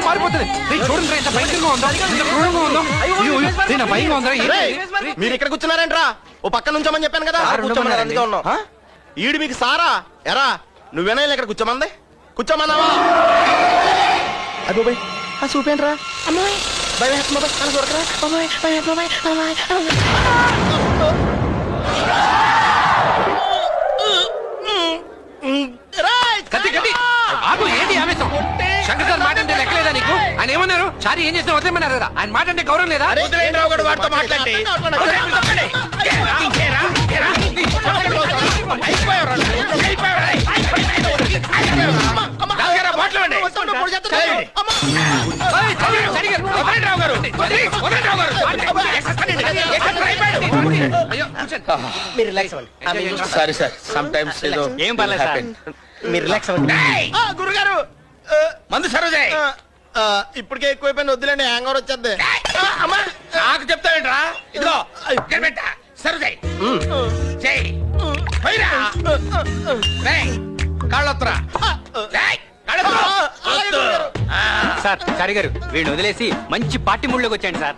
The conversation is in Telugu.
మొహం మారిపోతుంది. చూడండి ఎంత భయంకరంగా ఉందో, ఎంత క్రూరంగా ఉందో. నేను భయంగా ఉందా? మీరు ఇక్కడ కూర్చున్నారేంట్రా? ఓ పక్క నుంచోమని చెప్పాను కదా. కూర్చోమన్నారు, అందుకే ఉన్నాం. ఈడు మీకు సారా ఎరా? నువ్వేనా ఇక్కడ కూర్చోమంది? కూర్చోమన్నావా? అబ్బోయ్ ఆ చూపేంట్రా? అమ్మాయి భయం వేస్తుంది బాబాయ్, నన్ను చూడకరా బాబాయ్, భయం బాబాయ్, బాబాయ్. కత్తి కత్తి ఆగు. ఏంటి ఆవేశం? శంకర్ సార్ మాట అంటే లెక్కలేదా నీకు? ఆయన ఏమన్నారు? చారి ఏం చేసిన వదిలేమన్నారు కదా. ఆయన మాట అంటే గౌరవం లేదా? సారీ సార్, సమ్ టైమ్స్ ఏదో ఏం పర్లేదు సార్, మీరు రిలాక్స్ అవ్వండి. గురుగారు మందు సరోజే ఇప్పటికే ఎక్కువైపోయింది, వద్దులేండి, హ్యాంగ్ ఓవర్ వచ్చేద్ది. నాకు చెప్తావేంట్రా? ఇదిగో ఇక్కడ పెట్ట సరోజే కాళ్ళొత్తరా సార్ చారి గారు వీడిని వదిలేసి మంచి పార్టీ మూడ్లోకి వచ్చాయండి సార్.